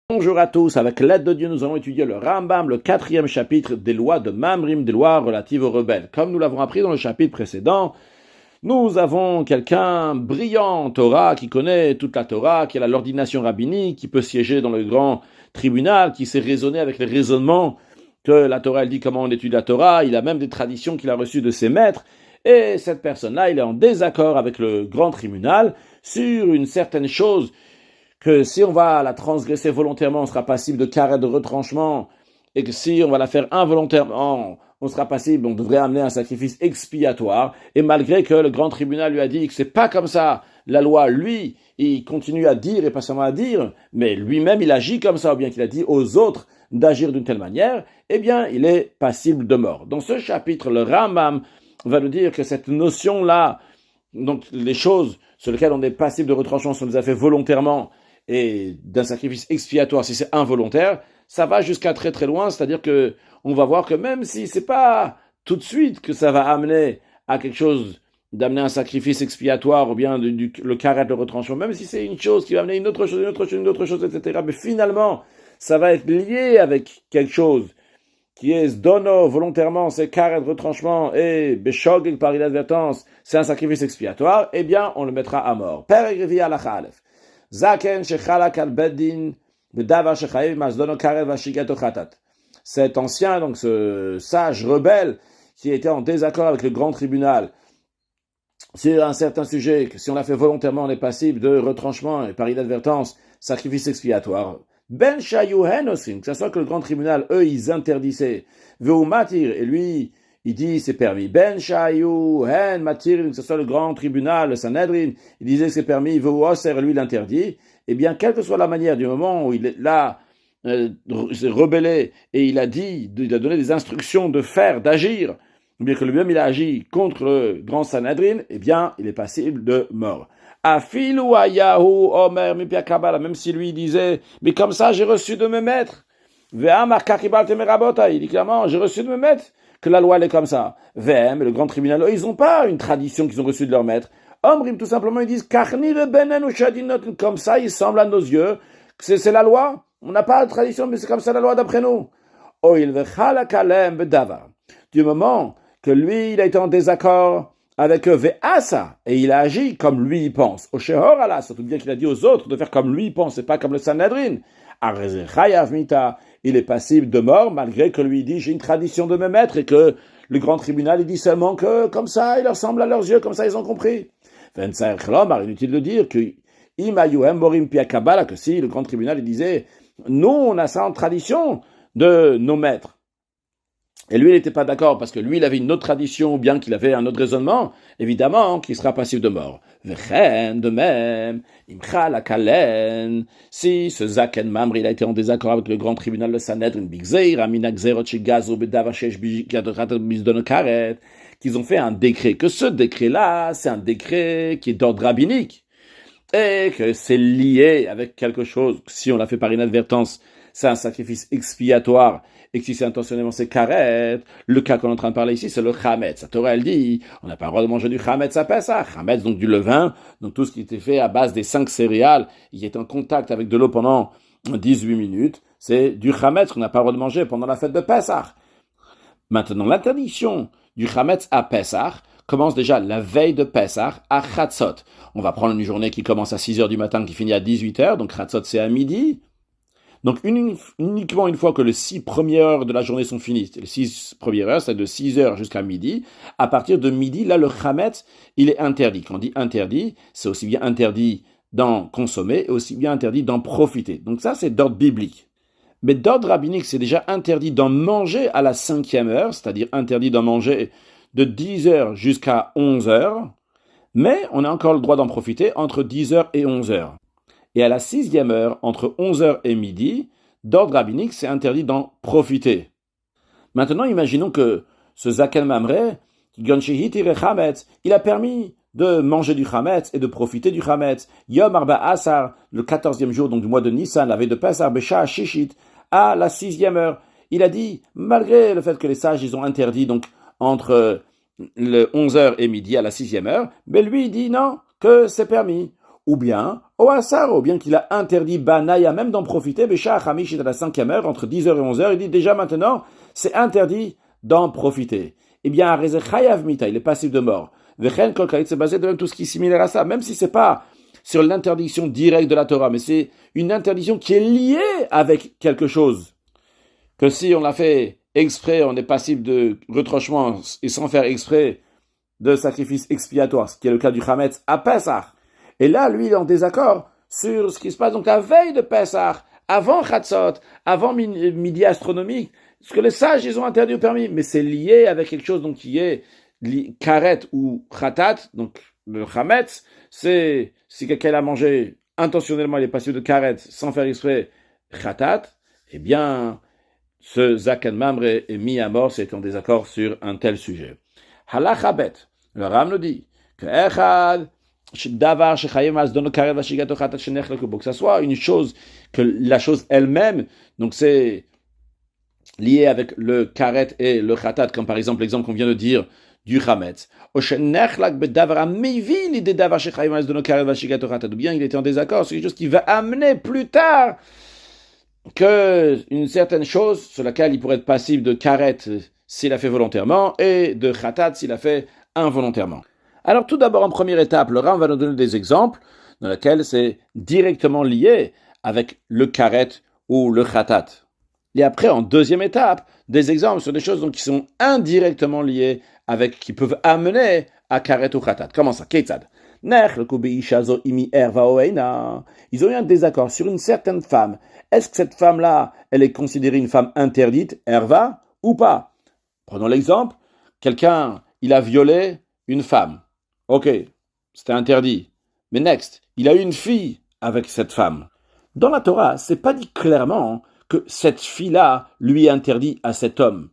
Bonjour à tous, avec l'aide de Dieu, nous allons étudier le Rambam, le 4e chapitre des lois de Mamrim, des lois relatives aux rebelles. Comme nous l'avons appris dans le chapitre précédent, nous avons quelqu'un brillant en Torah, qui connaît toute la Torah, qui a l'ordination rabbinique, qui peut siéger dans le grand tribunal, qui sait raisonner avec les raisonnements que la Torah elle dit comment on étudie la Torah, il a même des traditions qu'il a reçues de ses maîtres, et cette personne-là, il est en désaccord avec le grand tribunal sur une certaine chose, que si on va la transgresser volontairement, on sera passible de carré de retranchement, et que si on va la faire involontairement, on sera passible, on devrait amener un sacrifice expiatoire, et malgré que le grand tribunal lui a dit que c'est pas comme ça, la loi, lui, il continue à dire, et pas seulement à dire, mais lui-même il agit comme ça, ou bien qu'il a dit aux autres d'agir d'une telle manière, eh bien il est passible de mort. Dans ce chapitre, le Rambam va nous dire que cette notion-là, donc les choses sur lesquelles on est passible de retranchement, si on les a fait volontairement, et d'un sacrifice expiatoire si c'est involontaire, ça va jusqu'à très très loin, c'est-à-dire que on va voir que même si c'est pas tout de suite que ça va amener à quelque chose, d'amener un sacrifice expiatoire ou bien le carré de retranchement, même si c'est une chose qui va amener une autre chose, une autre chose, une autre chose, etc. Mais finalement, ça va être lié avec quelque chose qui est dono volontairement, c'est carré de retranchement et beshogeg par inadvertance, c'est un sacrifice expiatoire, eh bien on le mettra à mort. Père Egrevi Alakha Aleph. Zaken shechalak al beddin bedavar shechayev mazdono karev vashigato chatat. Cet ancien, donc ce sage rebelle, qui était en désaccord avec le grand tribunal sur un certain sujet, que si on l'a fait volontairement, on est passible de retranchement et par inadvertance, sacrifice expiatoire. Ben shayuhen osim, que ce soit que le grand tribunal, eux, ils interdisaient. Veu matir, et lui, il dit c'est permis. Ben shayuhen matir, que ce soit le grand tribunal, le Sanhedrin, il disait que c'est permis. Veu oser, lui, il interdit. Eh bien, quelle que soit la manière, du moment où il est là, s'est rebellé, et il a dit, il a donné des instructions de faire, d'agir, ou bien que lui-même il a agi contre le grand Sanhedrin, eh bien, il est passible de mort. Afilu ayahu omer mipia kabbalah, même si lui disait, mais comme ça j'ai reçu de mes maîtres. Ve'amar kakibal temerabota, il dit clairement, j'ai reçu de mes maîtres que la loi elle est comme ça. Ve'em, le grand tribunal, eux, ils n'ont pas une tradition qu'ils ont reçue de leur maître. Omrim, tout simplement, ils disent, karnir benen ou shadinot, comme ça, il semble à nos yeux que c'est la loi. On n'a pas de tradition, mais c'est comme ça la loi d'après nous. Oil vechalak bedavar. Du moment que lui, il a été en désaccord avec Ve'asa, et il a agi comme lui il pense. Au Shehor Allah, surtout bien qu'il a dit aux autres de faire comme lui il pense, et pas comme le Sanhedrin. Il est passible de mort, malgré que lui dit, j'ai une tradition de mes maîtres, et que le grand tribunal, il dit seulement que, comme ça, il leur semble à leurs yeux, comme ça, ils ont compris. Inutile de dire que, que si le grand tribunal, il disait, nous, on a ça en tradition de nos maîtres. Et lui, il n'était pas d'accord parce que lui, il avait une autre tradition ou bien qu'il avait un autre raisonnement, évidemment, qu'il sera passible de mort. Vechen, de même, imcha la kalen, si ce Zaken Mamre, il a été en désaccord avec le grand tribunal de Sanhedrin, bigzeir, amina gzerot shigazo bedavashesh bizdono karet, qu'ils ont fait un décret, que ce décret-là, c'est un décret qui est d'ordre rabbinique, et que c'est lié avec quelque chose, si on l'a fait par inadvertance, c'est un sacrifice expiatoire, et que si c'est intentionnellement c'est karet, le cas qu'on est en train de parler ici, c'est le chametz. La Torah, elle dit, on n'a pas le droit de manger du chametz à Pessah. Chametz, donc du levain, donc tout ce qui était fait à base des 5 céréales, qui est en contact avec de l'eau pendant 18 minutes, c'est du chametz qu'on n'a pas le droit de manger pendant la fête de Pessah. Maintenant, l'interdiction du chametz à Pessah commence déjà la veille de Pessah à Chatzot. On va prendre une journée qui commence à 6h du matin, qui finit à 18h, donc Chatzot c'est à midi. Donc uniquement une fois que les 6 premières heures de la journée sont finies, les 6 premières heures, c'est de 6h jusqu'à midi, à partir de midi, là le chametz, il est interdit. Quand on dit interdit, c'est aussi bien interdit d'en consommer et aussi bien interdit d'en profiter. Donc ça, c'est d'ordre biblique. Mais d'ordre rabbinique, c'est déjà interdit d'en manger à la 5e heure, c'est-à-dire interdit d'en manger de 10h jusqu'à 11h, mais on a encore le droit d'en profiter entre 10h et 11h. Et à la 6e heure, entre 11h et midi, d'ordre rabbinique, c'est interdit d'en profiter. Maintenant, imaginons que ce Zaken Mamre, il a permis de manger du chametz et de profiter du chametz. Yom Arba Asar, le 14e jour donc du mois de Nissan, la veille de Pessah, Besha Shishit, à la 6e heure. Il a dit, malgré le fait que les sages, ils ont interdit donc entre le 11h et midi à la 6e heure, mais lui, il dit non, que c'est permis. Ou bien, O Asar, ou bien qu'il a interdit Banaya même d'en profiter, Bécha Hamish est à la 5e heure, entre 10h et 11h, il dit déjà maintenant, c'est interdit d'en profiter. Eh bien, Areze Chayav Mita, il est passible de mort. Vechen Kol Kait, c'est basé de même tout ce qui est similaire à ça, même si c'est pas sur l'interdiction directe de la Torah, mais c'est une interdiction qui est liée avec quelque chose. Que si on l'a fait exprès, on est passible de retranchement et sans faire exprès de sacrifice expiatoire, ce qui est le cas du Chametz à Pessah. Et là, lui, il est en désaccord sur ce qui se passe donc la veille de Pessah, avant Chatzot, avant midi astronomique, ce que les sages, ils ont interdit ou permis, mais c'est lié avec quelque chose donc qui est karet ou khatat, donc le Chametz, c'est si quelqu'un a mangé intentionnellement, il est passible de karet sans faire exprès khatat, eh bien, ce Zaken Mamre est mis à mort, c'est en désaccord sur un tel sujet. Halacha bet, le Ram nous dit que Echad, Davar, Shechayim, Asdono, Karet, Vashigato, Khatat, Shenech, que ça soit une chose, que la chose elle-même, donc c'est lié avec le Karet et le Khatat, comme par exemple l'exemple qu'on vient de dire du Chametz. Ou bien il était en désaccord sur quelque chose qui va amener plus tard qu'une certaine chose sur laquelle il pourrait être passible de karet s'il a fait volontairement et de khatat s'il a fait involontairement. Alors tout d'abord, en première étape, le Ram va nous donner des exemples dans lesquels c'est directement lié avec le karet ou le khatat. Et après, en deuxième étape, des exemples sur des choses donc, qui sont indirectement liées avec, qui peuvent amener à karet ou khatat. Comment ça? Ketzad. Ils ont eu un désaccord sur une certaine femme. Est-ce que cette femme-là, elle est considérée une femme interdite, erva, ou pas? Prenons l'exemple, quelqu'un, il a violé une femme. Ok, c'était interdit. Mais next, il a eu une fille avec cette femme. Dans la Torah, c'est pas dit clairement que cette fille-là lui est interdite à cet homme.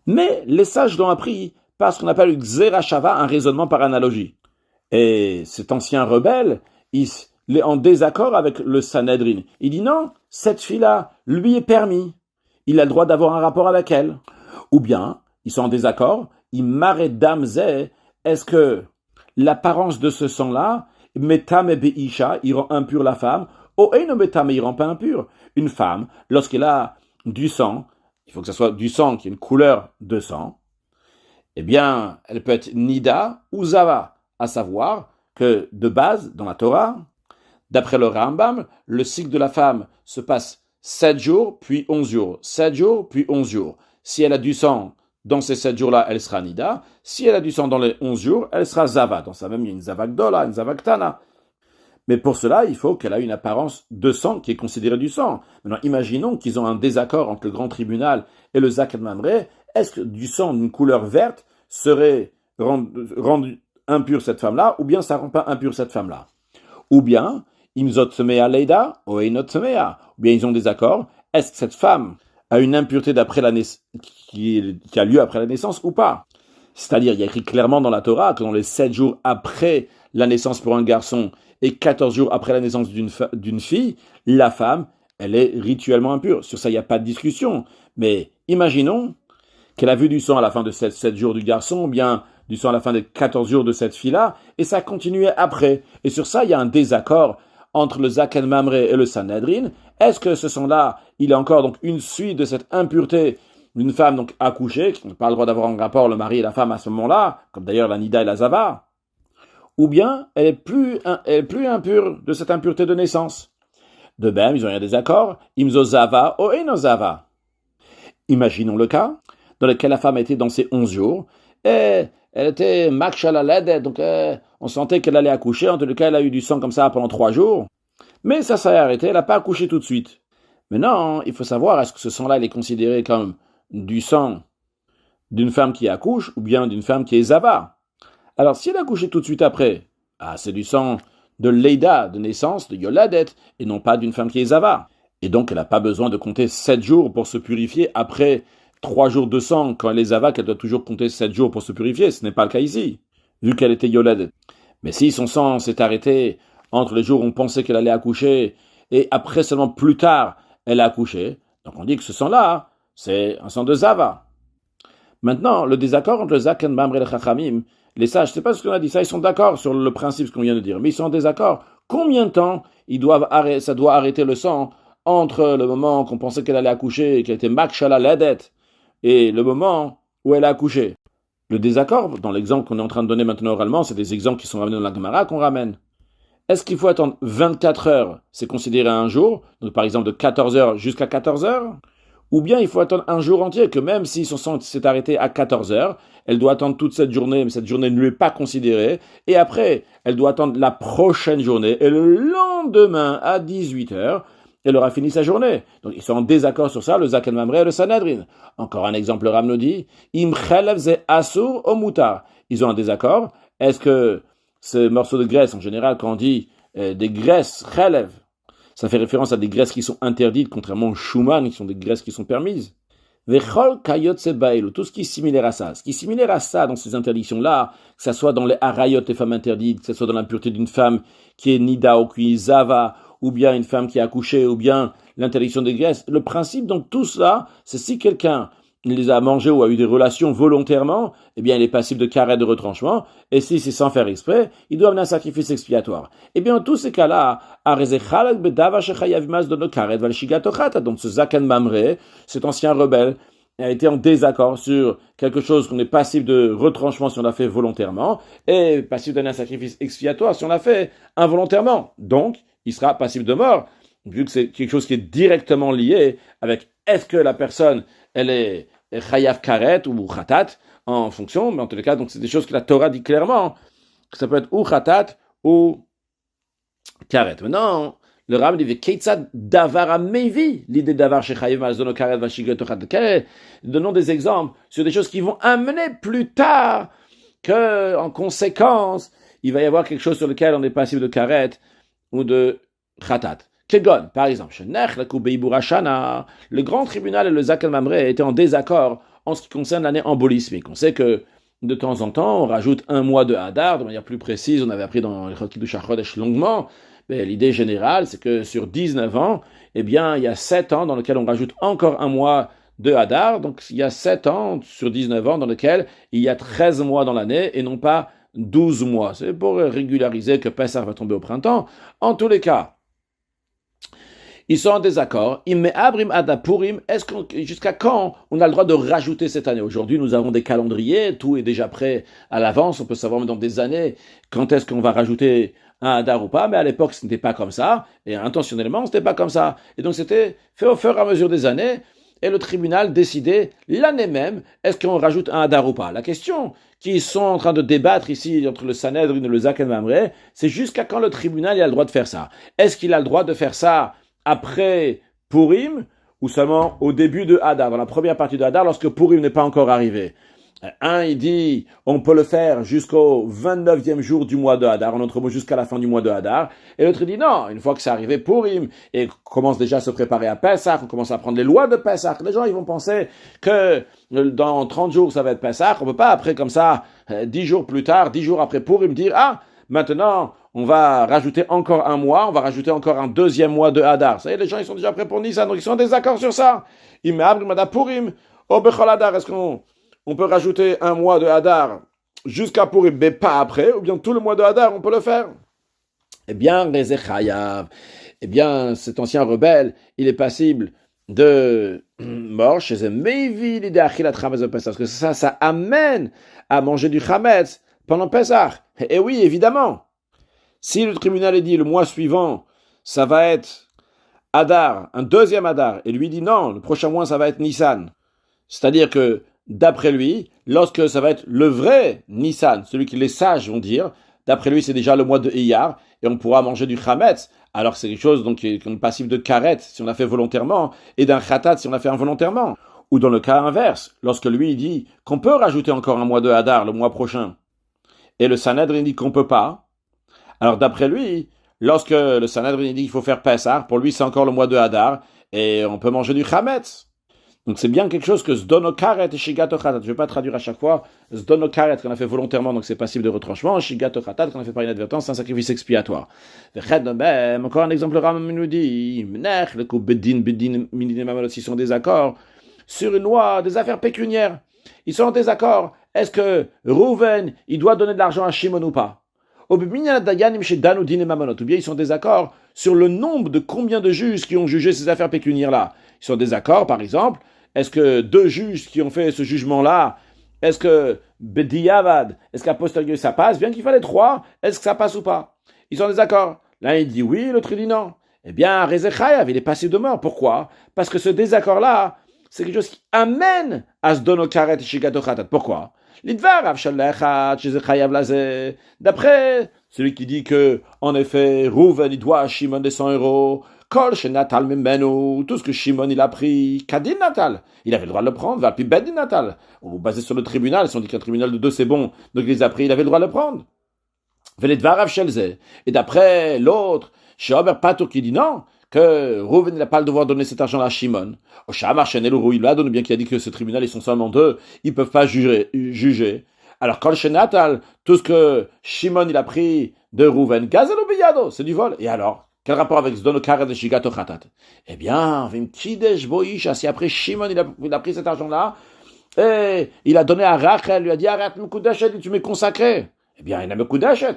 Mais les sages l'ont appris par ce qu'on appelle une Xerashava, un raisonnement par analogie. Et cet ancien rebelle, il est en désaccord avec le Sanhedrin. Il dit non, cette fille-là, lui est permis. Il a le droit d'avoir un rapport avec elle. Ou bien, ils sont en désaccord, il marre damze, est-ce que l'apparence de ce sang-là, metame beisha, il rend impure la femme, ou eno metame, il rend pas impure. Une femme, lorsqu'elle a du sang, il faut que ce soit du sang qui ait une couleur de sang, eh bien, elle peut être nida ou zava. À savoir que, de base, dans la Torah, d'après le Rambam, le cycle de la femme se passe 7 jours, puis 11 jours. 7 jours, puis 11 jours. Si elle a du sang dans ces 7 jours-là, elle sera nida. Si elle a du sang dans les 11 jours, elle sera zava. Dans ça même, il y a une zava gdola, une zava ktana. Mais pour cela, il faut qu'elle ait une apparence de sang qui est considérée du sang. Maintenant, imaginons qu'ils ont un désaccord entre le grand tribunal et le Zaken Mamre. Est-ce que du sang d'une couleur verte serait rendu impure cette femme-là, ou bien ça rend pas impure cette femme-là. Ou bien, imzot tmea leida, ou einot tmea. Ou bien ils ont des accords. Est-ce que cette femme a une impureté d'après la qui a lieu après la naissance ou pas? C'est-à-dire, il y a écrit clairement dans la Torah que dans les 7 jours après la naissance pour un garçon et 14 jours après la naissance d'une fille, la femme, elle est rituellement impure. Sur ça, il n'y a pas de discussion. Mais imaginons qu'elle a vu du sang à la fin de 7 jours du garçon, ou bien du sang à la fin des 14 jours de cette fille-là, et ça continuait après. Et sur ça, il y a un désaccord entre le Zaken Mamre et le Sanhedrin. Est-ce que ce sang-là, il est encore donc une suite de cette impureté d'une femme donc accouchée, qui n'a pas le droit d'avoir un rapport, le mari et la femme à ce moment-là, comme d'ailleurs la Nida et la Zava, ou bien elle est plus impure de cette impureté de naissance. De même, ils ont eu un désaccord, imzo Zava ou eno Zava. Imaginons le cas dans lequel la femme a été dans ses 11 jours, et elle était makshalalet, donc on sentait qu'elle allait accoucher, en tout cas elle a eu du sang comme ça pendant 3 jours, mais ça s'est arrêté, elle n'a pas accouché tout de suite. Maintenant, il faut savoir, est-ce que ce sang-là il est considéré comme du sang d'une femme qui accouche, ou bien d'une femme qui est zava? Alors si elle a accouché tout de suite après, c'est du sang de Leida, de naissance, de Yoladet, et non pas d'une femme qui est zava. Et donc elle n'a pas besoin de compter 7 jours pour se purifier après 3 jours de sang, quand elle est zava, qu'elle doit toujours compter 7 jours pour se purifier. Ce n'est pas le cas ici, vu qu'elle était Yoladet. Mais si son sang s'est arrêté entre les jours où on pensait qu'elle allait accoucher, et après seulement plus tard, elle a accouché, donc on dit que ce sang-là, c'est un sang de zava. Maintenant, le désaccord entre le Zaken Mamre et le Chachamim, les sages, c'est pas ce qu'on a dit ça, ils sont d'accord sur le principe, ce qu'on vient de dire, mais ils sont en désaccord. Combien de temps ça doit arrêter le sang entre le moment qu'on pensait qu'elle allait accoucher et qu'elle était makshala ledet et le moment où elle a accouché? Le désaccord, dans l'exemple qu'on est en train de donner maintenant oralement, c'est des exemples qui sont ramenés dans la Gemara qu'on ramène. Est-ce qu'il faut attendre 24 heures, c'est considéré un jour, donc par exemple de 14 heures jusqu'à 14 heures? Ou bien il faut attendre un jour entier, que même si son sang s'est arrêté à 14 heures, elle doit attendre toute cette journée, mais cette journée ne lui est pas considérée, et après, elle doit attendre la prochaine journée, et le lendemain à 18 heures, elle aura fini sa journée. Donc ils sont en désaccord sur ça, le Zaken Mamre et le Sanhedrin. Encore un exemple, le Ram nous dit, Im chelev ze asur o mutar. Ils ont un désaccord. Est-ce que ces morceaux de graisse, en général, quand on dit des graisses chelev, ça fait référence à des graisses qui sont interdites, contrairement aux shuman, qui sont des graisses qui sont permises. Vechol kayot sebaïlu, tout ce qui est similaire à ça. Ce qui est similaire à ça dans ces interdictions-là, que ce soit dans les harayot, les femmes interdites, que ce soit dans l'impureté d'une femme qui est nida ou qui est zava, ou bien une femme qui a accouché, ou bien l'interdiction des graisses. Le principe, donc, tout cela, c'est si quelqu'un les a mangés ou a eu des relations volontairement, eh bien, il est passible de karet de retranchement, et si c'est sans faire exprès, il doit amener un sacrifice expiatoire. Eh bien, dans tous ces cas-là, donc ce Zaken Mamre, cet ancien rebelle, a été en désaccord sur quelque chose qu'on est passible de retranchement si on l'a fait volontairement, et passible d'amener un sacrifice expiatoire si on l'a fait involontairement. Donc, il sera passible de mort, vu que c'est quelque chose qui est directement lié avec est-ce que la personne, elle est chayav karet ou khatat, en fonction, mais en tous les cas, donc c'est des choses que la Torah dit clairement, que ça peut être ou khatat ou karet. Maintenant, le Rab dit Keitzad davar amevi, l'idée davar shechayev malzono karet vashigot khatat. Donnons des exemples sur des choses qui vont amener plus tard que, en conséquence, il va y avoir quelque chose sur lequel on est passible de karet ou de khatat. Kegon, par exemple, le grand tribunal et le Zaken Mamre étaient en désaccord en ce qui concerne l'année embolismique. On sait que de temps en temps, on rajoute un mois de Hadar, de manière plus précise, on avait appris dans le Chokiddush HaChodesh longuement, mais l'idée générale, c'est que sur 19 ans, eh bien, il y a 7 ans dans lesquels on rajoute encore un mois de Hadar, donc il y a 7 ans sur 19 ans dans lesquels il y a 13 mois dans l'année et non pas 12 mois. C'est pour régulariser que Pessah va tomber au printemps. En tous les cas, ils sont en désaccord. Jusqu'à quand on a le droit de rajouter cette année? Aujourd'hui, nous avons des calendriers, tout est déjà prêt à l'avance. On peut savoir dans des années quand est-ce qu'on va rajouter un Hadar ou pas. Mais à l'époque, ce n'était pas comme ça. Et intentionnellement, ce n'était pas comme ça. Et donc, c'était fait au fur et à mesure des années. Et le tribunal décidait l'année même, est-ce qu'on rajoute un Hadar ou pas? La question qu'ils sont en train de débattre ici entre le Sanhedrin et le Zaken Mamre, c'est jusqu'à quand le tribunal a le droit de faire ça? Est-ce qu'il a le droit de faire ça après Purim ou seulement au début de Hadar, dans la première partie de Hadar, lorsque Purim n'est pas encore arrivé? Un, il dit, on peut le faire jusqu'au 29e jour du mois de Hadar, en autre mot, jusqu'à la fin du mois de Hadar. Et l'autre, il dit, non, une fois que c'est arrivé Purim, et qu'on commence déjà à se préparer à Pessah, on commence à prendre les lois de Pessah, les gens, ils vont penser que dans 30 jours, ça va être Pessah. On peut pas, après, comme ça, 10 jours plus tard, 10 jours après Purim, dire, ah, maintenant, on va rajouter encore un mois, on va rajouter encore un deuxième mois de Hadar. Ça y est, les gens, ils sont déjà prêts pour Nissan, donc ils sont en désaccord sur ça. Il me abrimada Purim, au Bechol Hadar, est-ce qu'on peut rajouter un mois de Hadar jusqu'à Purim, mais pas après, ou bien tout le mois de Hadar, on peut le faire? Eh bien, Rezechayav, eh bien, cet ancien rebelle, il est passible de mort chez un Meivi, l'idée Achilat Chametz de Pessah, parce que ça amène à manger du Chametz pendant Pessah. Et oui, évidemment. Si le tribunal est dit le mois suivant, ça va être Hadar, un deuxième Hadar, et lui dit non, le prochain mois ça va être Nissan. C'est-à-dire que, d'après lui, lorsque ça va être le vrai Nissan, celui que les sages vont dire, d'après lui c'est déjà le mois de Iyar, et on pourra manger du Chametz, alors que c'est quelque chose donc, qui est passible de karet si on l'a fait volontairement, et d'un khatat si on l'a fait involontairement. Ou dans le cas inverse, lorsque lui il dit qu'on peut rajouter encore un mois de Hadar le mois prochain, et le Sanhedrin dit qu'on peut pas, alors d'après lui, lorsque le Sanhedrin dit qu'il faut faire Pessah, pour lui c'est encore le mois de Hadar, et on peut manger du Chametz. Donc c'est bien quelque chose que Zdono Karet et Shigato Khatat. Je ne vais pas traduire à chaque fois. Zdono Karet qu'on a fait volontairement, donc c'est passible de retranchement. Shigato Khatat qu'on a fait par inadvertance, c'est un sacrifice expiatoire. Encore un exemple, Ram nous dit, le coup Bedin, s'ils sont en désaccord sur une loi des affaires pécuniaires. Ils sont en désaccord. Est-ce que Rouven, il doit donner de l'argent à Shimon ou pas? ou bien ils sont désaccords sur le nombre de combien de juges qui ont jugé ces affaires pécuniaires-là. Ils sont désaccords, par exemple, est-ce que 2 juges qui ont fait ce jugement-là, est-ce que Bediavad, est-ce qu'à posteriori ça passe, bien qu'il fallait 3, est-ce que ça passe ou pas? Ils sont désaccords. L'un il dit oui, l'autre il dit non. Eh bien, Rezechayav, il est passé de mort. Pourquoi? Parce que ce désaccord-là, c'est quelque chose qui amène à se donner au karet et shigato khatat. Pourquoi? D'après celui qui dit que, en effet, Rouven, il doit à Shimon des 100 euros, Kol Shenatal Memenu, tout ce que Shimon il a pris, Kadin Natal, il avait le droit de le prendre, Valpi Bedin Natal, ou basé sur le tribunal, si on dit qu'un tribunal de 2 c'est bon, donc il les a pris, il avait le droit de le prendre. Et d'après l'autre, Sheomer Patur qui dit non, que Rouven n'a pas le devoir de donner cet argent à Shimon. Oshamar Chanel ou il l'a donné, bien qu'il a dit que ce tribunal, ils sont seulement 2, ils peuvent pas juger. Alors, Kol Shenatal, tout ce que Shimon il a pris de Rouven, Gazel ou Biyado, c'est du vol. Et alors, quel rapport avec Zdono Karet de Shigato Khatat? Eh bien, Vim Kidesh Boisha, si après Shimon il a pris cet argent-là, et il a donné à Rachel, lui a dit, arrête Mekudeshet, tu m'es consacré. Eh bien, il a Mekudeshet.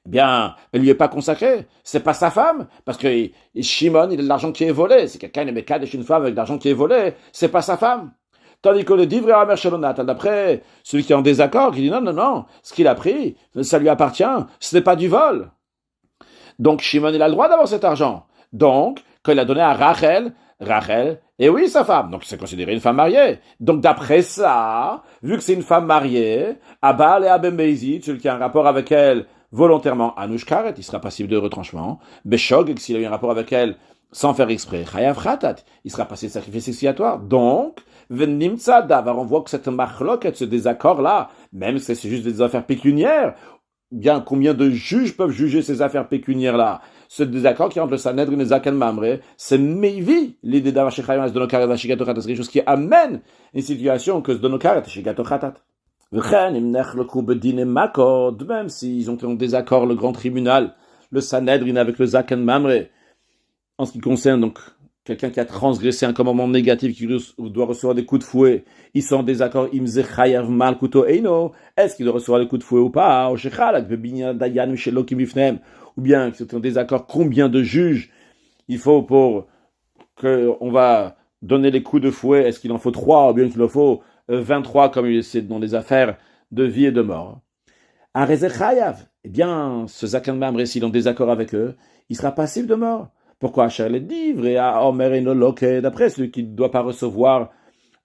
Eh bien, elle lui est pas consacrée, c'est pas sa femme, parce que Shimon, il a de l'argent qui est volé. Si quelqu'un est Mekadesh une femme avec de l'argent qui est volé, c'est pas sa femme. Tandis que le Divrei Amer Shalonat, d'après celui qui est en désaccord, qui dit non, ce qu'il a pris, ça lui appartient, ce n'est pas du vol. Donc Shimon, il a le droit d'avoir cet argent. Donc, quand il a donné à Rachel, et oui, sa femme. Donc, c'est considéré une femme mariée. Donc, d'après ça, vu que c'est une femme mariée, Abal et Abem Beizid, celui qui a un rapport avec elle volontairement, Anush Karet, il sera passible de retranchement. Beshog, s'il a eu un rapport avec elle sans faire exprès, Chayav Khatat, il sera passé de sacrifice expiatoire. Donc, Venimtsa Davar, on voit que cette marloquette, ce désaccord-là, même si c'est juste des affaires pécuniaires, bien combien de juges peuvent juger ces affaires pécuniaires-là? Ce désaccord qui entre le Sanhedrin et Zaken Mamre, c'est Meivi, l'idée d'avoir Shechayim, Donokaret, Vashigato Khatat, c'est quelque chose qui amène une situation que Donokaret, Shigato Khatat. Même s'ils ont en désaccord le grand tribunal, le Sanhedrin avec le Zaken Mamre, en ce qui concerne donc quelqu'un qui a transgressé un commandement négatif, qui doit recevoir des coups de fouet, ils sont en désaccord, est-ce qu'il doit recevoir des coups de fouet ou pas? Ou bien c'est en désaccord, combien de juges il faut pour qu'on va donner les coups de fouet? Est-ce qu'il en faut 3 ou bien qu'il en faut 23 comme c'est dans les affaires de vie et de mort? À Rezechayav, eh bien, ce Zaken Mamre, s'il est en désaccord avec eux, il sera passible de mort. Pourquoi Charles Divre et à Omer et Noloke, d'après celui qui ne doit pas recevoir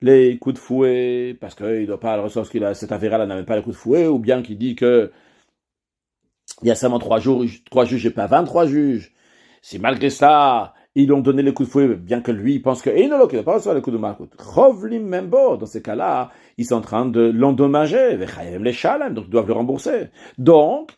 les coups de fouet, parce qu'il ne doit pas recevoir ce qu'il a, cette affaire-là n'a même pas les coups de fouet, ou bien qu'il dit que il y a seulement 3 juges et pas 23 juges. Si malgré ça, ils ont donné les coups de fouet, bien que lui pense que Noloke ne doit pas recevoir les coups de Malkout. Chovlim Membo, dans ces cas-là, ils sont en train de l'endommager, donc ils doivent le rembourser. Donc,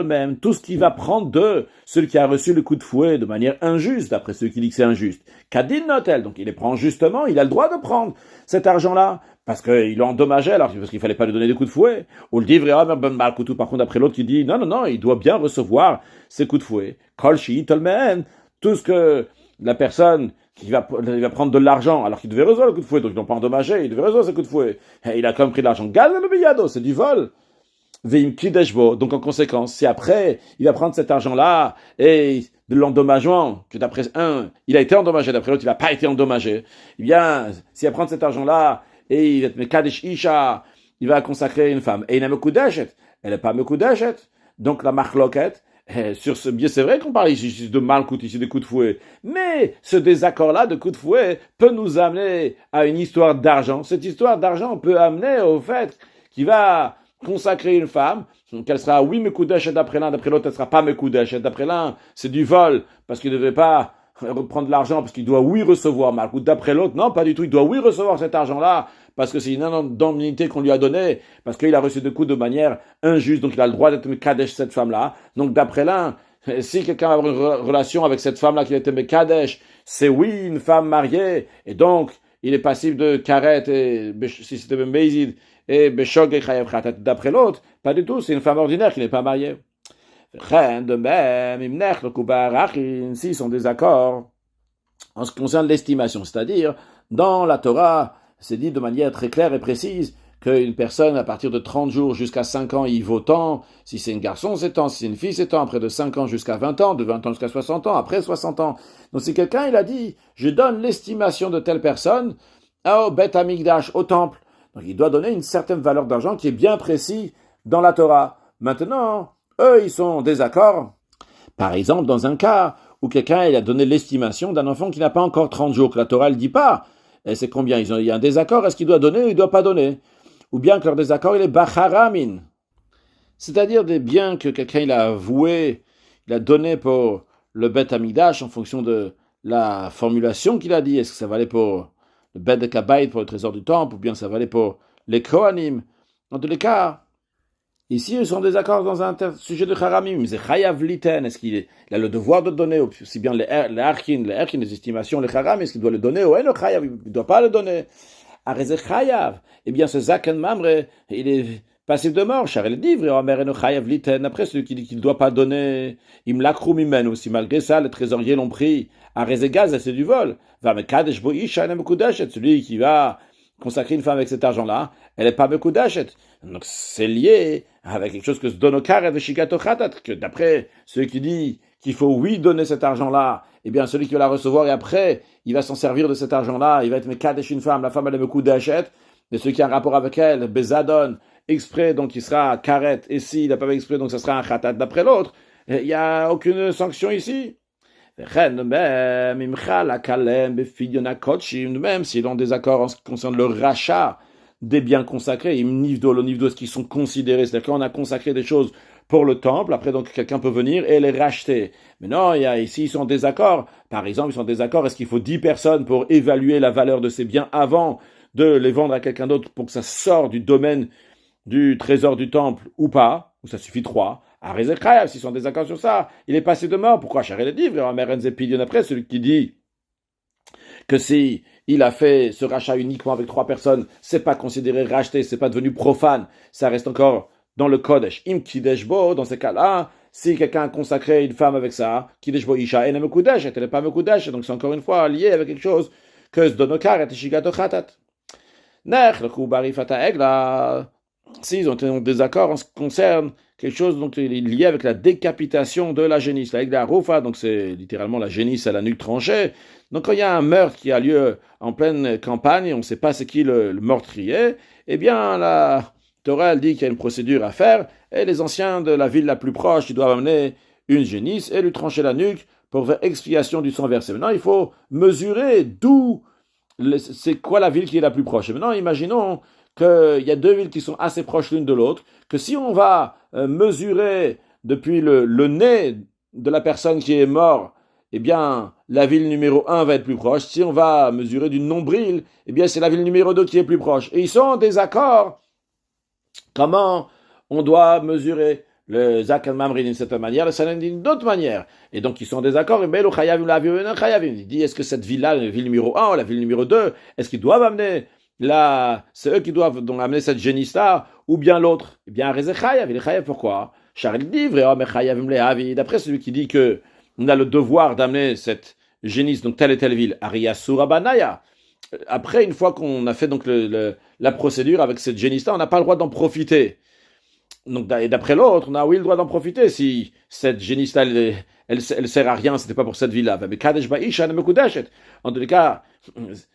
même tout ce qui va prendre de celui qui a reçu le coup de fouet de manière injuste, d'après ceux qui disent que c'est injuste. Kadin Notel, donc il les prend justement, il a le droit de prendre cet argent-là, parce qu'il l'a endommagé, alors parce qu'il fallait pas lui donner des coups de fouet. Ou le dit, par contre, d'après l'autre qui dit, non, il doit bien recevoir ces coups de fouet. Kolshi, Tolmen, tout ce que la personne il va prendre de l'argent, alors qu'il devait recevoir le coup de fouet, donc ils l'ont pas endommagé, il devait recevoir ses coups de fouet. Et il a quand même pris de l'argent. Gaz le billado, c'est du vol. Donc en conséquence, si après il va prendre cet argent-là et de l'endommagement, que d'après un, il a été endommagé, d'après l'autre, il n'a pas été endommagé, eh bien, s'il va prendre cet argent-là et il va être Mekadesh Isha, il va consacrer une femme, et il n'a Mekudeshet, elle n'est pas Mekudeshet, donc la marloquette, sur ce biais, c'est vrai qu'on parle ici de malcoute, ici de coups de fouet, mais ce désaccord-là de coups de fouet peut nous amener à une histoire d'argent. Cette histoire d'argent peut amener au fait qu'il va consacrer une femme, qu'elle sera oui Mekudeshet d'après l'un, d'après l'autre elle sera pas Mekudeshet, d'après l'un c'est du vol, parce qu'il ne devait pas reprendre l'argent, parce qu'il doit oui recevoir malcoute, d'après l'autre non, pas du tout, il doit oui recevoir cet argent-là, parce que c'est une indemnité qu'on lui a donnée, parce qu'il a reçu des coups de manière injuste, donc il a le droit d'être Mekadesh cette femme-là, donc d'après l'un, si quelqu'un a une relation avec cette femme-là qui a été Mekadesh, c'est oui une femme mariée, et donc il est passif de karet, et si c'était même Beizid, et Beshog et Chayav Khatat, d'après l'autre, pas du tout, c'est une femme ordinaire qui n'est pas mariée. De même, s'ils sont désaccords en ce qui concerne l'estimation, c'est-à-dire, dans la Torah, c'est dit de manière très claire et précise qu'une personne, à partir de 30 jours jusqu'à 5 ans, il vaut tant. Si c'est un garçon, c'est tant. Si c'est une fille, c'est tant. Après de 5 ans jusqu'à 20 ans, de 20 ans jusqu'à 60 ans, après 60 ans. Donc si quelqu'un, il a dit, je donne l'estimation de telle personne au Beth Amikdash, au temple. Donc il doit donner une certaine valeur d'argent qui est bien précise dans la Torah. Maintenant, eux, ils sont en désaccord. Par exemple, dans un cas où quelqu'un, il a donné l'estimation d'un enfant qui n'a pas encore 30 jours, que la Torah ne dit pas. Et c'est combien? Il y a un désaccord, est-ce qu'il doit donner ou il ne doit pas donner? Ou bien que leur désaccord, il est bacharamin. C'est-à-dire des biens que quelqu'un il a avoué, il a donné pour le Beth Amikdash en fonction de la formulation qu'il a dit. Est-ce que ça valait pour le Beth de Kabayt, pour le trésor du temple, ou bien ça valait pour les Kohanim? En tous les cas, ici, ils sont en désaccord dans un sujet de Haramim. C'est Chayav Liten. Est-ce qu'il a le devoir de donner, aussi bien les Arkin, les estimations, les Haram, est-ce qu'il doit le donner ou le Chayav? Il ne doit pas le donner. Arezé Chayav. Eh bien, ce Zaken Mamre, il est passif de mort. Char el Divre, Omer eno Chayav Liten. Après, celui qui dit qu'il ne doit pas donner, Im Lakrum Imen aussi. Malgré ça, les trésoriers l'ont pris. Arezé Gaz, c'est du vol. Va Mekadesh Bo Isha Ene Mekudeshet. Celui qui va consacrer une femme avec cet argent-là, elle n'est pas Mekudeshet. Donc, c'est lié avec quelque chose que se donne au Karet de Shigato Khatat, que d'après ceux qui disent qu'il faut oui donner cet argent-là, eh bien celui qui va la recevoir et après, il va s'en servir de cet argent-là, il va être Mekadesh une femme, la femme elle est Mekudeshet, et celui qui a un rapport avec elle, Bezadon, exprès, donc il sera Karet, et s'il n'a pas fait exprès, donc ça sera un Khatat d'après l'autre, il n'y a aucune sanction ici. Même s'ils ont des accords en ce qui concerne le rachat des biens consacrés, le nivdo, ce qui sont considérés, c'est-à-dire qu'on a consacré des choses pour le temple, après donc quelqu'un peut venir et les racheter. Mais non, ici ils sont en désaccord. Par exemple, ils sont en désaccord, est-ce qu'il faut 10 personnes pour évaluer la valeur de ces biens avant de les vendre à quelqu'un d'autre pour que ça sorte du domaine du trésor du temple ou pas, ou ça suffit 3. À Rezekhayav, s'ils sont en désaccord sur ça, il est passé de mort. Pourquoi Charé le dit, après, celui qui dit que si il a fait ce rachat uniquement avec 3 personnes, c'est pas considéré racheté, c'est pas devenu profane, ça reste encore dans le Kodesh. Im Kidesh Bo, dans ces cas-là, si quelqu'un a consacré une femme avec ça, Kidesh Bo Isha, elle n'est pas Mekudesh, donc c'est encore une fois lié avec quelque chose que se donne au Karet et Shigato Khatat. Nech, le Kubari Fata Egla, s'ils ont un désaccord en ce qui concerne quelque chose donc lié avec la décapitation de la génisse, la Egla Rufa, donc c'est littéralement la génisse à la nuque tranchée. Donc quand il y a un meurtre qui a lieu en pleine campagne, on ne sait pas c'est qui le meurtrier, eh bien la Torah elle dit qu'il y a une procédure à faire, et les anciens de la ville la plus proche, ils doivent amener une génisse et lui trancher la nuque pour faire expiation du sang versé. Maintenant, il faut mesurer c'est quoi la ville qui est la plus proche. Et maintenant, imaginons qu'il y a 2 villes qui sont assez proches l'une de l'autre, que si on va mesurer depuis le nez de la personne qui est morte, eh bien, la ville numéro 1 va être plus proche. Si on va mesurer du nombril, eh bien, c'est la ville numéro 2 qui est plus proche. Et ils sont en désaccord. Comment on doit mesurer le Zakan Mamri d'une certaine manière, le Sanen d'une autre manière. Et donc, ils sont en désaccord. Il dit, est-ce que cette ville-là, la ville numéro 1 ou la ville numéro 2, est-ce qu'ils doivent amener c'est eux qui doivent donc amener cette génisse-là, ou bien l'autre? Eh bien, il est Chayav, pourquoi? D'après celui qui dit que on a le devoir d'amener cette génisse, donc telle et telle ville, Ariyasura Banaya. Après, une fois qu'on a fait donc la procédure avec cette génisse-là, on n'a pas le droit d'en profiter. Donc, d'après l'autre, on a oui le droit d'en profiter si cette génisse-là, elle sert à rien, c'était pas pour cette ville-là. En tous les cas,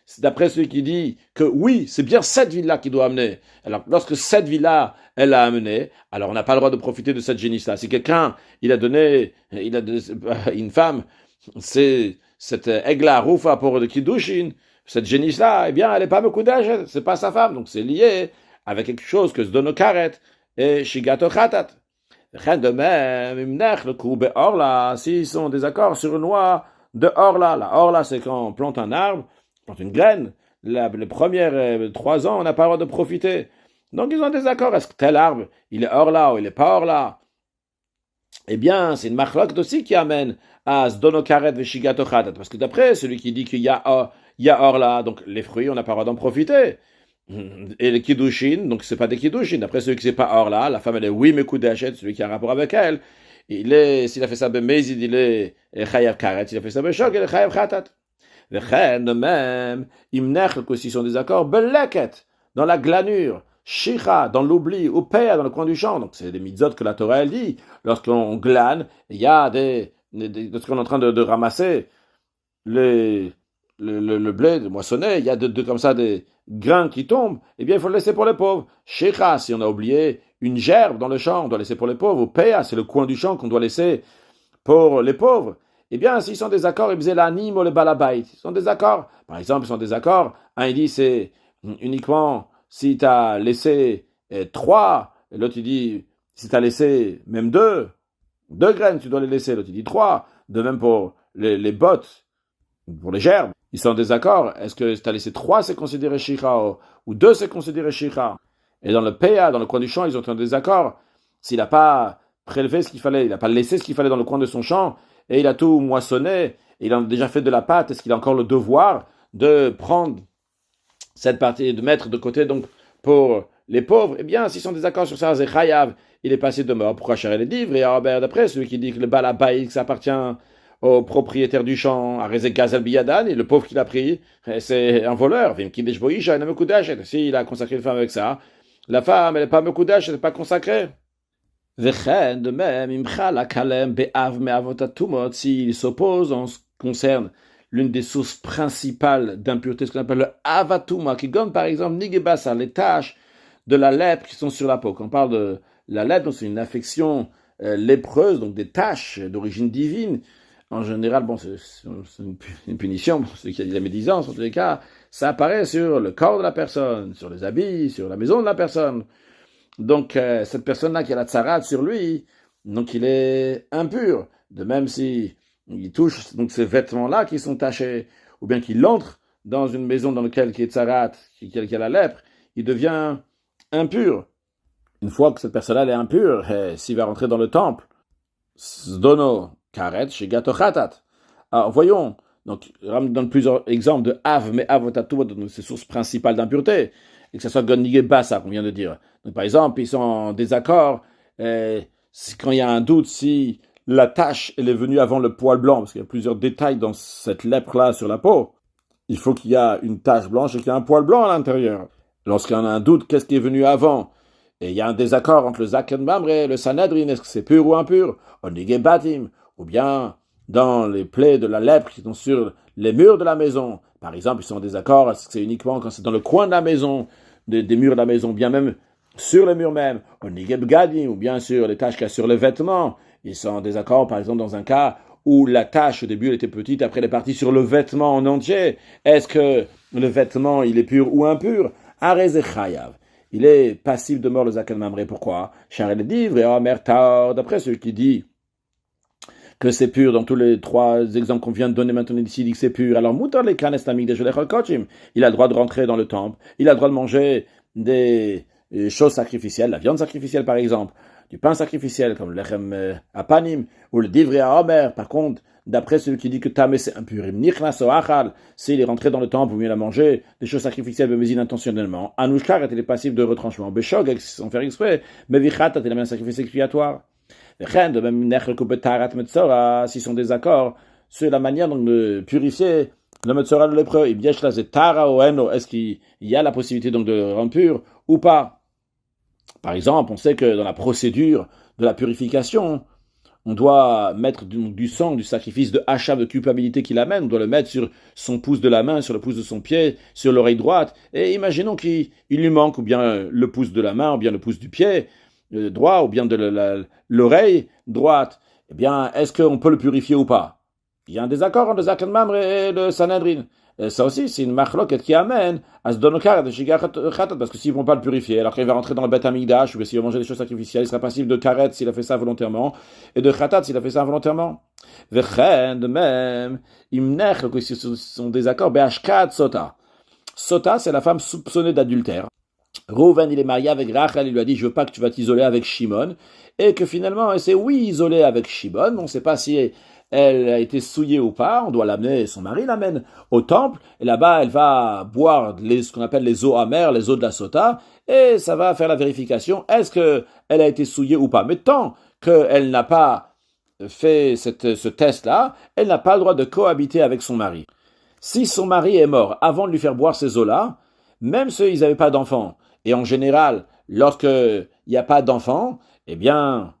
c'est d'après celui qui dit que oui, c'est bien cette ville-là qui doit amener. Alors, lorsque cette ville-là, elle a amené, alors on n'a pas le droit de profiter de cette génisse-là. Si quelqu'un, il a donné une femme, c'est cette Egla Rufa pour le Kiddushin, cette génisse-là, eh bien, elle n'est pas Mekudesh, c'est pas sa femme. Donc, c'est lié avec quelque chose que se donne au Karet et Shigato Khatat. De même, le coup Orla, s'ils sont en désaccord sur une loi de Orla. La Orla, c'est quand on plante un arbre, on plante une graine. Les premières 3 ans, on n'a pas le droit de profiter. Donc, ils ont des accords. Est-ce que tel arbre, il est Orla ou il n'est pas Orla? Eh bien, c'est une machlok aussi qui amène à Zdono Karet ve Shigato Khatat. Parce que d'après celui qui dit qu'il y a Orla, donc les fruits, on n'a pas le droit d'en profiter. Et les kiddushin, donc c'est pas des kiddushin. D'après celui qui c'est pas or là, la femme elle est oui mekudeshet, celui qui a un rapport avec elle. S'il a fait ça bemezid, il est chayav karet. S'il a fait ça beshok, il est chayav khatat. De même, imnech que s'ils sont des accords beleket dans la glanure. Shicha, dans l'oubli, ou Péa, dans le coin du champ. Donc c'est des mitzvot que la Torah elle dit. Lorsqu'on glane, il y a lorsqu'on est en train de ramasser le blé de moissonner, il y a comme ça des grains qui tombent, eh bien il faut le laisser pour les pauvres. Shecha, si on a oublié une gerbe dans le champ, on doit laisser pour les pauvres. Ou Péa, c'est le coin du champ qu'on doit laisser pour les pauvres. Eh bien, s'ils sont des accords, ils faisaient l'anime ou le balabait. Ils sont des accords. Par exemple, ils sont des accords. Un, il dit, c'est uniquement si tu as laissé 3, et l'autre, il dit, si tu as laissé même 2 graines, tu dois les laisser. L'autre, il dit 3. De même pour les bottes, pour les gerbes. Ils sont en désaccord. Est-ce que si tu as laissé 3, c'est considéré shicha, ou 2, c'est considéré shicha? Et dans le PA, dans le coin du champ, ils ont un désaccord. S'il n'a pas prélevé ce qu'il fallait, il n'a pas laissé ce qu'il fallait dans le coin de son champ, et il a tout moissonné, et il a déjà fait de la pâte, est-ce qu'il a encore le devoir de prendre cette partie, de mettre de côté donc pour les pauvres? Eh bien, s'ils sont des accords sur ça, c'est chayav, il est passé de mort. Pourquoi cher les livres? Et Robert, d'après celui qui dit que le balabaï, ça appartient au propriétaire du champ, à Rezek Gazel Biyadan, et le pauvre qui l'a pris, c'est un voleur. S'il a consacré une femme avec ça, la femme, elle n'est pas mekudash, elle n'est pas consacrée. De même, s'il s'oppose en ce qui concerne l'une des sources principales d'impureté, ce qu'on appelle le avatuma, qui donne par exemple nigebasa, les taches de la lèpre qui sont sur la peau. Quand on parle de la lèpre, donc c'est une affection lépreuse, donc des taches d'origine divine. En général, bon, c'est une punition, pour celui qui a dit la médisance, en tous les cas, ça apparaît sur le corps de la personne, sur les habits, sur la maison de la personne. Donc, cette personne-là qui a la tsarat sur lui, donc il est impur. De même si il touche donc ces vêtements-là qui sont tachés, ou bien qu'il entre dans une maison dans laquelle il est tsarat, qui a la lèpre, il devient impur. Une fois que cette personne-là est impure, s'il va rentrer dans le temple, zdono karet shigato khatat. Alors voyons, donc Ram donne plusieurs exemples de av, mais avotatu, de ces sources principales d'impureté, et que ce soit gonigé bassa qu'on vient de dire. Donc par exemple, ils sont en désaccord quand il y a un doute si la tache elle est venue avant le poil blanc, parce qu'il y a plusieurs détails dans cette lèpre-là sur la peau. Il faut qu'il y ait une tache blanche et qu'il y ait un poil blanc à l'intérieur. Lorsqu'il y en a un doute, qu'est-ce qui est venu avant? Et il y a un désaccord entre le Zaken Mamre et le Sanhedrin, est-ce que c'est pur ou impur? Onigé batim, ou bien dans les plaies de la lèpre qui sont sur les murs de la maison. Par exemple, ils sont en désaccord, est-ce que c'est uniquement quand c'est dans le coin de la maison, des murs de la maison, bien même sur les murs même, onigé bgadim, ou bien sur les taches qu'il y a sur les vêtements. Ils sont en désaccord, par exemple, dans un cas où la tache, au début, elle était petite, après elle est partie sur le vêtement en entier. Est-ce que le vêtement, il est pur ou impur? Areze chayav. Il est passif de mort, le Zaken Mamre. Pourquoi? Cher le dit, d'après celui qui dit que c'est pur, dans tous les 3 exemples qu'on vient de donner maintenant ici, il dit que c'est pur. Alors, Moutar les Kanes Tamik de Jolech al-Kochim, il a le droit de rentrer dans le temple, il a le droit de manger des choses sacrificielles, la viande sacrificielle par exemple, du pain sacrificiel comme le lechem apanim, ou le divrei haomer. Par contre, d'après celui qui dit que tamé c'est impur, s'il est rentré dans le temple ou bien il a mangé des choses sacrificielles mais intentionnellement, anushkar était passif de retranchement, beshog sans faire exprès, mais vichat était la même sacrifice expiatoire. De même, s'ils sont des accords sur la manière de purifier le metzora de lépreux, est-ce qu'il y a la possibilité donc de le rendre pur ou pas? Par exemple, on sait que dans la procédure de la purification, on doit mettre du sang, du sacrifice de hacha de culpabilité qu'il amène, on doit le mettre sur son pouce de la main, sur le pouce de son pied, sur l'oreille droite, et imaginons qu'il lui manque ou bien le pouce de la main, ou bien le pouce du pied droit, ou bien de l'oreille droite. Eh bien, est-ce qu'on peut le purifier ou pas? Il y a un désaccord entre le Zaken Mamre et le Sanhedrin. Ça aussi, c'est une machloket qui amène à se donner de shiga khatat, parce que s'ils ne vont pas le purifier, alors qu'il va rentrer dans le Beth Amikdash, ou s'il va manger des choses sacrificielles, il sera passible de karet s'il a fait ça volontairement, et de khatat s'il a fait ça involontairement. Vechen, de même, imnech, que ce sont des accords, be'ashkat sota. Sota, c'est la femme soupçonnée d'adultère. Reuven, il est marié avec Rachel, il lui a dit, je veux pas que tu vas t'isoler avec Shimon, et que finalement, elle s'est isolée avec Shimon, on ne sait pas si elle a été souillée ou pas, on doit l'amener, son mari l'amène au temple, et là-bas, elle va boire ce qu'on appelle les eaux amères, les eaux de la sota, et ça va faire la vérification, est-ce qu'elle a été souillée ou pas. Mais tant qu'elle n'a pas fait ce test-là, elle n'a pas le droit de cohabiter avec son mari. Si son mari est mort avant de lui faire boire ces eaux-là, même s'ils n'avaient pas d'enfants, Et en général, lorsqu'il n'y a pas d'enfant, eh bien,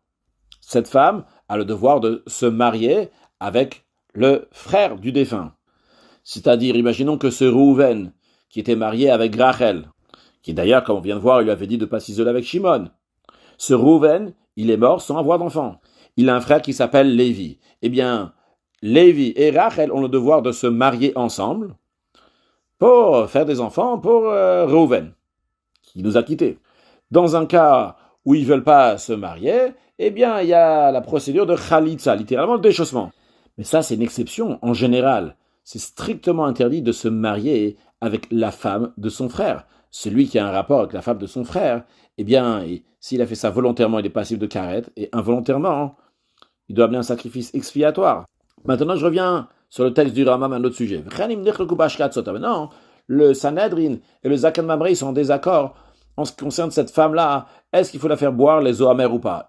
cette femme a le devoir de se marier avec le frère du défunt. C'est-à-dire, imaginons que ce Rouven, qui était marié avec Rachel, qui d'ailleurs, comme on vient de voir, il lui avait dit de ne pas s'isoler avec Shimon. Ce Rouven, il est mort sans avoir d'enfant. Il a un frère qui s'appelle Lévi. Eh bien, Lévi et Rachel ont le devoir de se marier ensemble pour faire des enfants pour Rouven, qui nous a quittés. Dans un cas où ils ne veulent pas se marier, eh bien, il y a la procédure de Khalitsa, littéralement le déchaussement. Mais ça, c'est une exception. En général, c'est strictement interdit de se marier avec la femme de son frère. Celui qui a un rapport avec la femme de son frère, eh bien, s'il a fait ça volontairement, il est passible de karet, et involontairement, il doit amener un sacrifice expiatoire. Maintenant, je reviens sur le texte du Rambam, un autre sujet. Maintenant, le Sanhedrin et le Zaken Mamre sont en désaccord en ce qui concerne cette femme-là. Est-ce qu'il faut la faire boire les eaux amères ou pas?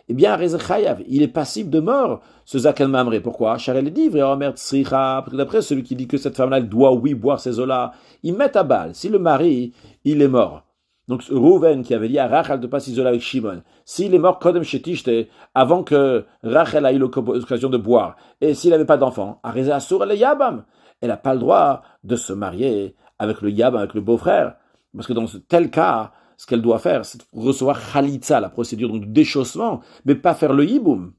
Eh bien, il est passible de mort, ce Zaken Mamre. Pourquoi? Car elle dit, parce que d'après celui qui dit que cette femme-là, elle doit, oui, boire ces eaux-là, ils mettent à balle. Si le mari, il est mort. Donc, Rouven, qui avait dit à Rachel de ne pas s'isoler avec Shimon, s'il est mort, Kodem Shetishte, avant que Rachel ait eu l'occasion de boire, et s'il n'avait pas d'enfant, Areza Asur el Yabam, elle n'a pas le droit de se marier avec le Yabam, avec le beau-frère. Parce que dans tel cas, ce qu'elle doit faire, c'est recevoir Khalitsa, la procédure donc, du déchaussement, mais pas faire le Yiboum.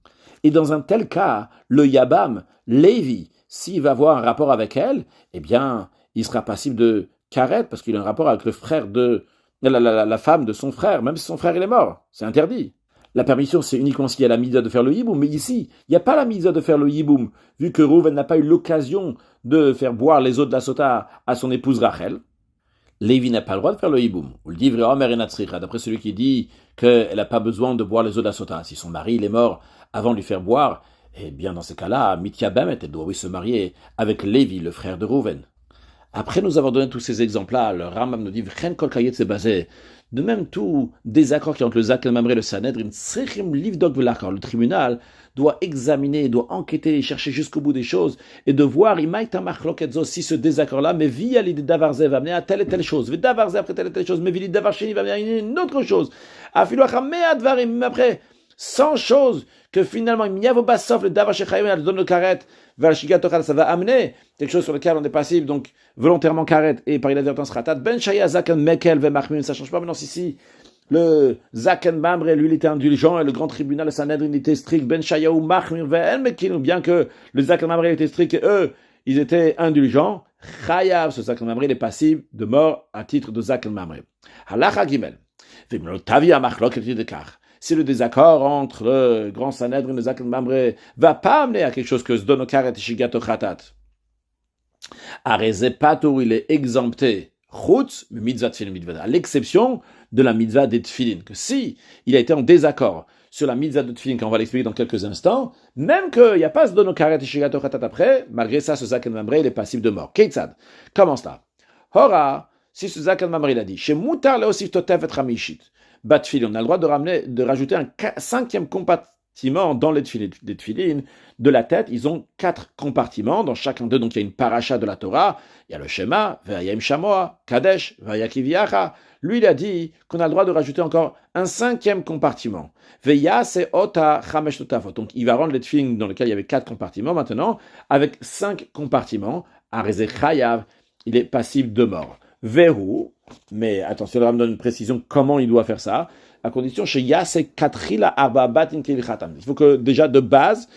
Et dans un tel cas, le Yabam, Lévi, s'il va avoir un rapport avec elle, eh bien, il sera passible de karet, parce qu'il a un rapport avec le frère de la femme de son frère, même si son frère il est mort. C'est interdit. La permission, c'est uniquement s'il y a la mitzvah de faire le yiboum. Mais ici, il n'y a pas la mitzvah de faire le yiboum, vu que Rouven n'a pas eu l'occasion de faire boire les eaux de la sota à son épouse Rachel. Lévi n'a pas le droit de faire le hiboum. Ou le dit d'après celui qui dit qu'elle n'a pas besoin de boire les eaux de la sota. Si son mari il est mort avant de lui faire boire, eh bien dans ces cas-là, Mitya Bemet, elle doit oui se marier avec Lévi, le frère de Rouven. Après nous avoir donné tous ces exemples-là, le Rambam nous dit V'chen kol kayet c'est basé. De même, tout désaccord qui est entre le Zaken Mamre et le Sanhedrin, le tribunal doit examiner, doit enquêter, chercher jusqu'au bout des choses et de voir si ce désaccord-là, mais via l'idée d'avarze va amener à telle et telle chose, d'avarze après telle et telle chose, mais via l'idée d'avarcheni va amener à une autre chose. Même après 100 choses que finalement, le donne le karet, ça va amener quelque chose sur lequel on est passible, donc volontairement karet, et par inadvertance ratat. Ben shaya zaken mekel vemachmim, ça change pas maintenant si le zaken mamre, lui, il était indulgent, et le grand tribunal, le Sanhedrin, il était strict. Ben shaya ou machmir ve'en mekin, bien que le zaken mamre était strict, et eux, ils étaient indulgents. Chayav, ce zaken mamre, il est passible de mort à titre de zaken mamre. Halacha gimel. Vimlo tavi amachlok et de si le désaccord entre le grand Sanhedrin et le Zaken Mamre va pas amener à quelque chose que se donne au karet et shigato khatat, Areze patur, il est exempté, chutz, mitzvah tefillin mitzvah, à l'exception de la mitzvah des tefillin, que si il a été en désaccord sur la mitzvah de tefillin, qu'on va l'expliquer dans quelques instants, même qu'il n'y a pas se donne au karet et shigato khatat après, malgré ça, ce Zaken Mamre, il est passible de mort. Keitzad, comment cela? Hora, si ce Zaken Mamre, il a dit, chez Moutar leosif totev et ramishit, Batfilin, on a le droit de rajouter un cinquième compartiment dans les tefilin. De la tête, ils ont 4 compartiments. Dans chacun d'eux, donc il y a une paracha de la Torah. Il y a le Shema, Ve'ayim Shamoa, Kadesh, Ve'yakiv Yacha. Lui, il a dit qu'on a le droit de rajouter encore un 5e compartiment. Ve'ya se ota chamesh totafot. Donc il va rendre les tefilin dans lequel il y avait 4 compartiments maintenant, avec 5 compartiments. Areze chayav, il est passible de mort. Vehu, mais attention, le Rambam donne une précision comment il doit faire ça, à condition chez Yase Katrila Arba Batin Kelichatam. Il faut que déjà de base,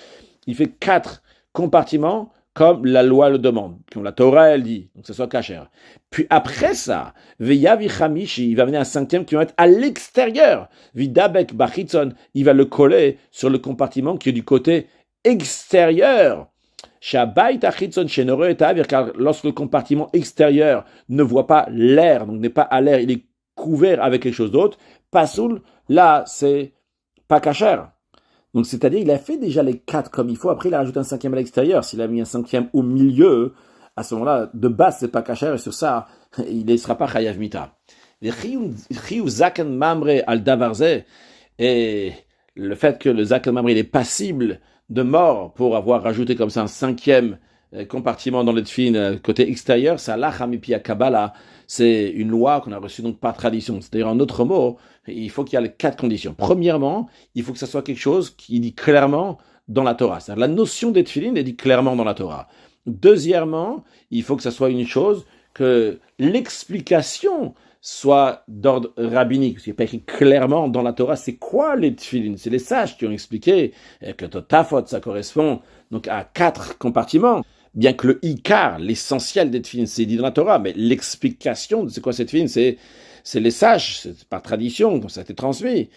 il fait 4 compartiments comme la loi le demande, comme la Torah elle dit, donc que ce soit kasher. Puis après ça, Veyavi Chamishi, il va venir un 5e qui va être à l'extérieur. Vidabek Bachitzon, il va le coller sur le compartiment qui est du côté extérieur. Car lorsque le compartiment extérieur ne voit pas l'air, donc n'est pas à l'air, il est couvert avec quelque chose d'autre, pasoul, là, c'est pas kasher. Donc, c'est-à-dire, il a fait déjà les 4 comme il faut, après il a rajouté un 5e à l'extérieur. S'il a mis un 5e au milieu, à ce moment-là, de base, c'est pas kasher, et sur ça, il ne sera pas chayav mita. Chiyu zaken mamre al davarze, et le fait que le zaken mamre, il est passible de mort pour avoir rajouté comme ça un 5e compartiments dans les tefilin côté extérieur, c'est Allah Hamipia Kabbalah. C'est une loi qu'on a reçue donc par tradition. C'est-à-dire, en autre mot, il faut qu'il y ait les 4 conditions. Premièrement, il faut que ça soit quelque chose qui dit clairement dans la Torah. C'est-à-dire, la notion des tefilin est dit clairement dans la Torah. Deuxièmement, il faut que ça soit une chose que l'explication soit d'ordre rabbinique. Parce qu'il n'y a pas écrit clairement dans la Torah c'est quoi les tefilin. C'est les sages qui ont expliqué que Totafot, ça correspond donc à 4 compartiments. Bien que le Ikar, l'essentiel des tefilin, c'est dit dans la Torah, mais l'explication de c'est quoi ces tefilin, c'est les sages, c'est par tradition, comme ça a été transmis.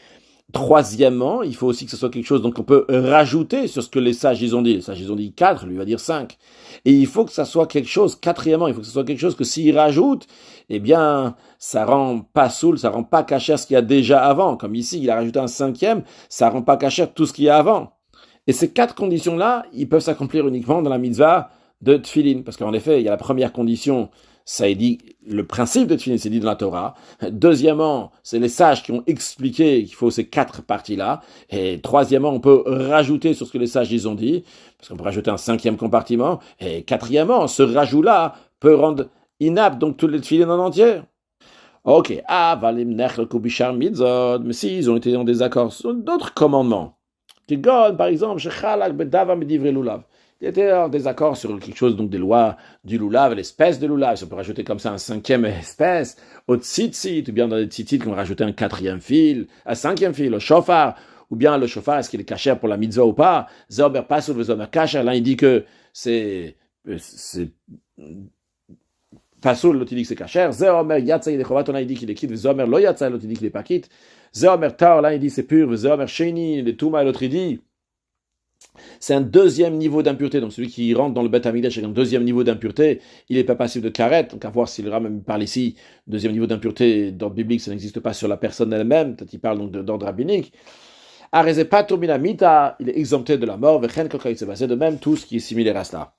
Troisièmement, il faut aussi que ce soit quelque chose donc on peut rajouter sur ce que les sages ils ont dit. Les sages ils ont dit 4, lui va dire 5. Et il faut que ça soit quelque chose, quatrièmement, il faut que ce soit quelque chose que s'il rajoute, eh bien, ça rend pas soul, ça rend pas cachère ce qu'il y a déjà avant. Comme ici, il a rajouté un 5e, ça rend pas cachère tout ce qu'il y a avant. Et ces 4 conditions-là, ils peuvent s'accomplir uniquement dans la mitzvah de tefilin. Parce qu'en effet, il y a la première condition, ça est dit, le principe de tefilin, c'est dit dans la Torah. Deuxièmement, c'est les sages qui ont expliqué qu'il faut ces 4 parties-là. Et troisièmement, on peut rajouter sur ce que les sages ils ont dit, parce qu'on peut rajouter un 5e compartiment. Et quatrièmement, ce rajout-là peut rendre inapte donc tous les tefilin en entier. Ok, mais si ils ont été en désaccord sur d'autres commandements, par exemple, il était en désaccord sur quelque chose, donc des lois du lulav, l'espèce de lulav. On peut rajouter comme ça un 5e espèce, au tzitzit, ou bien dans les tzitzit, qu'on va rajouter un 4e fil, un 5e fil, au shofar, ou bien le shofar, est-ce qu'il est cachère pour la mitzvah ou pas? Zomer pasul, zomer kasher. Là, il dit que c'est pasul, l'autre dit que c'est cachère. Zomer yatsa, il est chovat, on a dit qu'il est quitte. Zomer lo yatsa, l'autre dit qu'il est pas quitte. Zomer taor, là, il dit c'est pur. Zomer sheni, il est touma, l'autre il dit c'est un deuxième niveau d'impureté. Donc celui qui rentre dans le Beth Amikdash avec un deuxième niveau d'impureté, il n'est pas passible de karet. Donc à voir si le Rambam parle ici, deuxième niveau d'impureté d'ordre biblique, ça n'existe pas sur la personne elle-même. Peut-être il parle donc d'ordre rabbinique. Arezepato minamita, il est exempté de la mort. Vechen kokaïtseba, de même tout ce qui est similaire à cela.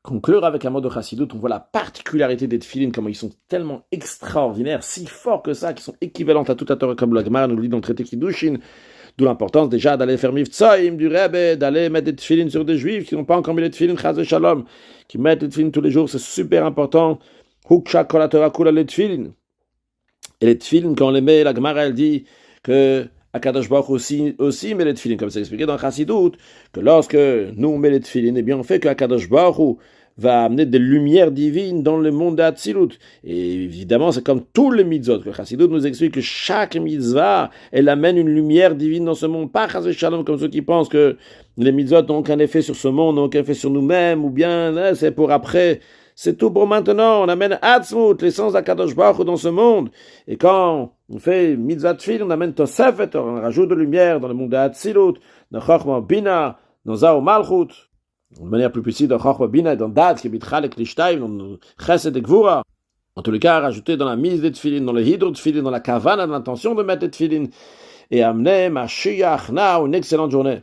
Conclure avec un mot de Chassidut, on voit la particularité des tefilin, comment ils sont tellement extraordinaires, si forts que ça, qui sont équivalentes à toute la Torah, comme la Gemara nous le dit dans le traité Kiddushin. D'où l'importance déjà d'aller faire mivtsaim du Rebbe, d'aller mettre des tefilin sur des juifs qui n'ont pas encore mis les tefilin, chaz shalom, qui mettent les tefilin tous les jours, c'est super important. Huksha kol haTorah kula les tefilin. Et les tefilin, quand on les met, la Gemara elle dit que Akadosh Baruch aussi met les tefilin, comme c'est expliqué dans Chassidut, que lorsque nous on met les tefilin, eh bien on fait que Akadosh Baruch va amener des lumières divines dans le monde d'Atzilut. Et évidemment, c'est comme tous les mitzvot. Que Chassidut nous explique que chaque mitzvah, elle amène une lumière divine dans ce monde. Pas chas shalom comme ceux qui pensent que les mitzvot n'ont aucun effet sur ce monde, n'ont aucun effet sur nous-mêmes, ou bien là, c'est pour après. C'est tout pour maintenant. On amène Atzmut, l'essence d'Akadosh Baruch Hu dans ce monde. Et quand on fait mitzvah tefilin, on amène Tosefet, on rajoute de lumière dans le monde d'Atzilut, dans Chochma Bina, dans Zao Malchut. De manière plus précise, dans Chochma Bina, dans Dat, qui habitera les Klishtaim, dans Chesed et Gvura. En tous les cas, rajouter dans la mise des tefilin, dans le hydro tefilin, dans la kavana, dans l'intention de mettre des tefilin, et amener Mashiach, now, une excellente journée.